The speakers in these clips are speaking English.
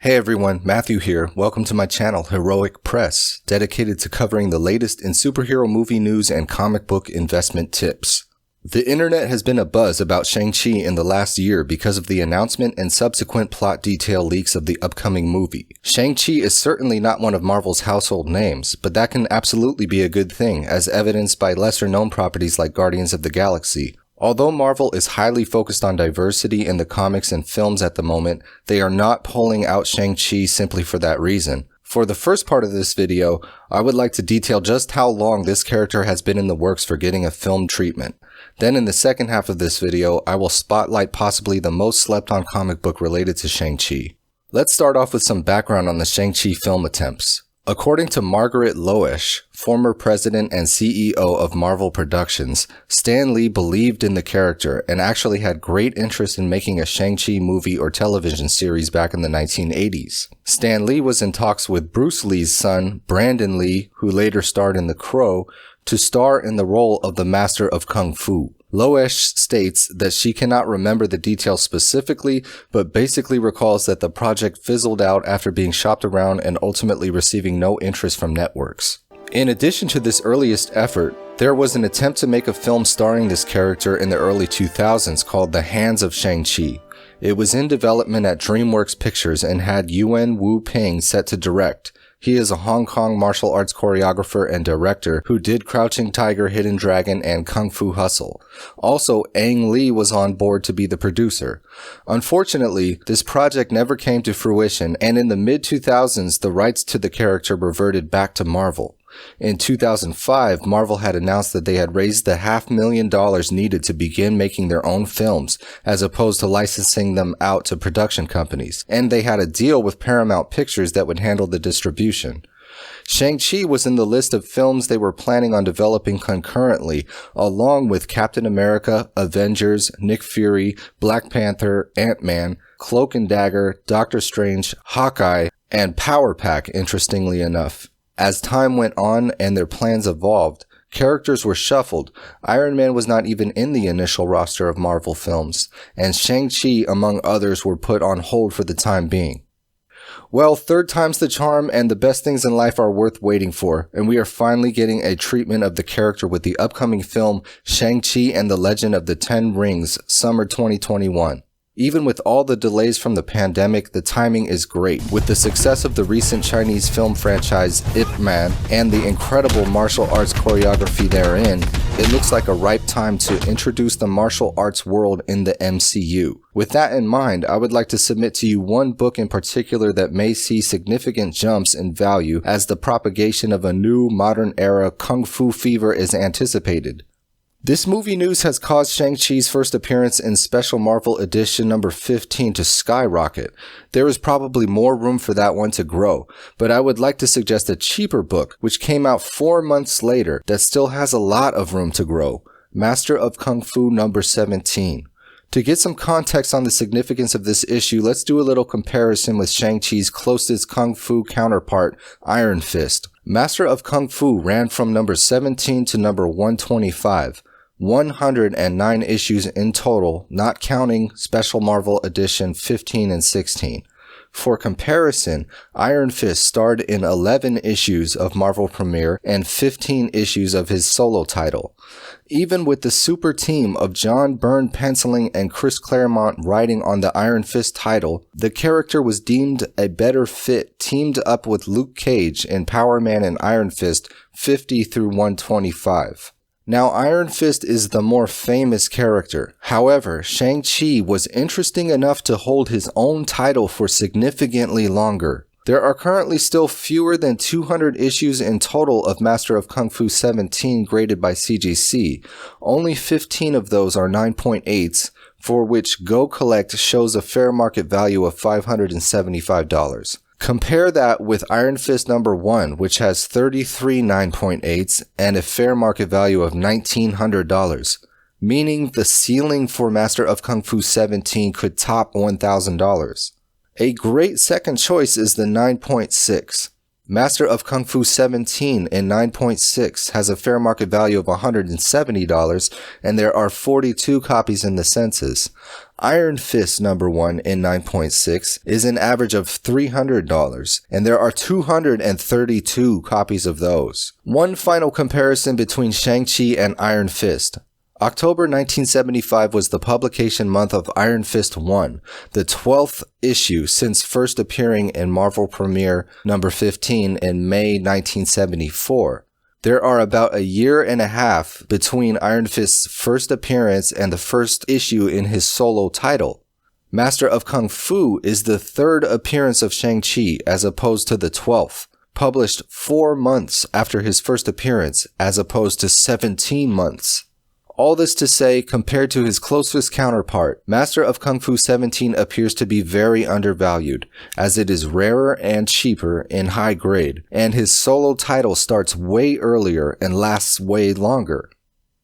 Hey everyone, Matthew here. Welcome to my channel, Heroic Press, dedicated to covering the latest in superhero movie news and comic book investment tips. The internet has been abuzz about Shang-Chi in the last year because of the announcement and subsequent plot detail leaks of the upcoming movie. Shang-Chi is certainly not one of Marvel's household names, but that can absolutely be a good thing, as evidenced by lesser-known properties like Guardians of the Galaxy. Although Marvel is highly focused on diversity in the comics and films at the moment, they are not pulling out Shang-Chi simply for that reason. For the first part of this video, I would like to detail just how long this character has been in the works for getting a film treatment. Then in the second half of this video, I will spotlight possibly the most slept on comic book related to Shang-Chi. Let's start off with some background on the Shang-Chi film attempts. According to Margaret Loesch, former president and CEO of Marvel Productions, Stan Lee believed in the character and actually had great interest in making a Shang-Chi movie or television series back in the 1980s. Stan Lee was in talks with Bruce Lee's son, Brandon Lee, who later starred in The Crow, to star in the role of the Master of Kung Fu. Loesch states that she cannot remember the details specifically, but basically recalls that the project fizzled out after being shopped around and ultimately receiving no interest from networks. In addition to this earliest effort, there was an attempt to make a film starring this character in the early 2000s called The Hands of Shang-Chi. It was in development at DreamWorks Pictures and had Yuen Wu-Ping set to direct. He is a Hong Kong martial arts choreographer and director who did Crouching Tiger, Hidden Dragon, and Kung Fu Hustle. Also, Ang Lee was on board to be the producer. Unfortunately, this project never came to fruition, and in the mid-2000s, the rights to the character reverted back to Marvel. In 2005, Marvel had announced that they had raised the $500,000 needed to begin making their own films, as opposed to licensing them out to production companies, and they had a deal with Paramount Pictures that would handle the distribution. Shang-Chi was in the list of films they were planning on developing concurrently, along with Captain America, Avengers, Nick Fury, Black Panther, Ant-Man, Cloak and Dagger, Doctor Strange, Hawkeye, and Power Pack, interestingly enough. As time went on and their plans evolved, characters were shuffled. Iron Man was not even in the initial roster of Marvel films, and Shang-Chi, among others, were put on hold for the time being. Well, third time's the charm, and the best things in life are worth waiting for, and we are finally getting a treatment of the character with the upcoming film Shang-Chi and the Legend of the Ten Rings, summer 2021. Even with all the delays from the pandemic, the timing is great. With the success of the recent Chinese film franchise Ip Man and the incredible martial arts choreography therein, it looks like a ripe time to introduce the martial arts world in the MCU. With that in mind, I would like to submit to you one book in particular that may see significant jumps in value as the propagation of a new modern era Kung Fu fever is anticipated. This movie news has caused Shang-Chi's first appearance in Special Marvel Edition number 15 to skyrocket. There is probably more room for that one to grow, but I would like to suggest a cheaper book, which came out 4 months later, that still has a lot of room to grow. Master of Kung Fu number 17. To get some context on the significance of this issue, let's do a little comparison with Shang-Chi's closest Kung Fu counterpart, Iron Fist. Master of Kung Fu ran from number 17 to number 125. 109 issues in total, not counting Special Marvel Edition 15 and 16. For comparison, Iron Fist starred in 11 issues of Marvel Premiere and 15 issues of his solo title. Even with the super team of John Byrne penciling and Chris Claremont writing on the Iron Fist title, the character was deemed a better fit teamed up with Luke Cage in Power Man and Iron Fist 50 through 125. Now, Iron Fist is the more famous character. However, Shang-Chi was interesting enough to hold his own title for significantly longer. There are currently still fewer than 200 issues in total of Master of Kung Fu 17 graded by CGC. Only 15 of those are 9.8s, for which GoCollect shows a fair market value of $575. Compare that with Iron Fist number 1, which has 33 9.8s and a fair market value of $1,900, meaning the ceiling for Master of Kung Fu 17 could top $1,000. A great second choice is the 9.6. Master of Kung Fu 17 in 9.6 has a fair market value of $170, and there are 42 copies in the census. Iron Fist number 1 in 9.6 is an average of $300, and there are 232 copies of those. One final comparison between Shang-Chi and Iron Fist. October 1975 was the publication month of Iron Fist 1, the 12th issue since first appearing in Marvel Premiere number 15 in May 1974. There are about a year and a half between Iron Fist's first appearance and the first issue in his solo title. Master of Kung Fu is the third appearance of Shang-Chi as opposed to the 12th, published 4 months after his first appearance as opposed to 17 months. All this to say, compared to his closest counterpart, Master of Kung Fu 17 appears to be very undervalued, as it is rarer and cheaper in high grade, and his solo title starts way earlier and lasts way longer.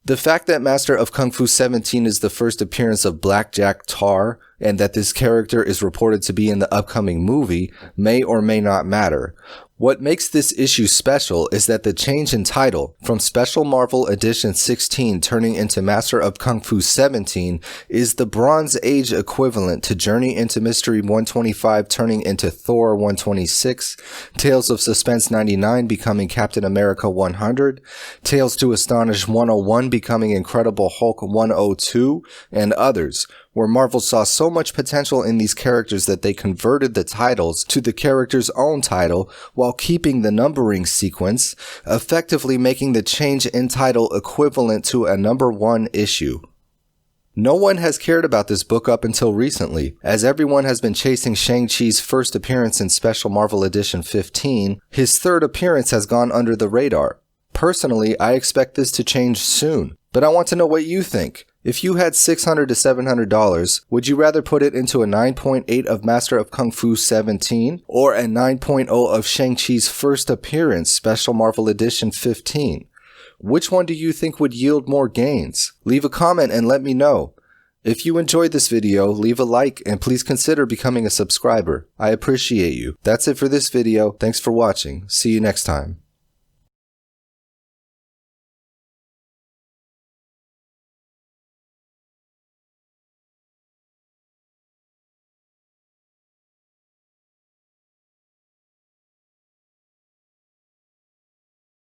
The fact that Master of Kung Fu 17 is the first appearance of Blackjack Tar, and that this character is reported to be in the upcoming movie, may or may not matter. What makes this issue special is that the change in title, from Special Marvel Edition 16 turning into Master of Kung Fu 17, is the Bronze Age equivalent to Journey into Mystery 125 turning into Thor 126, Tales of Suspense 99 becoming Captain America 100, Tales to Astonish 101 becoming Incredible Hulk 102, and others, where Marvel saw so much potential in these characters that they converted the titles to the character's own title while keeping the numbering sequence, effectively making the change in title equivalent to a number 1 issue. No one has cared about this book up until recently, as everyone has been chasing Shang-Chi's first appearance in Special Marvel Edition 15. His third appearance has gone under the radar. Personally, I expect this to change soon, but I want to know what you think. If you had $600 to $700, would you rather put it into a 9.8 of Master of Kung Fu 17 or a 9.0 of Shang-Chi's first appearance, Special Marvel Edition 15? Which one do you think would yield more gains? Leave a comment and let me know. If you enjoyed this video, leave a like and please consider becoming a subscriber. I appreciate you. That's it for this video. Thanks for watching. See you next time.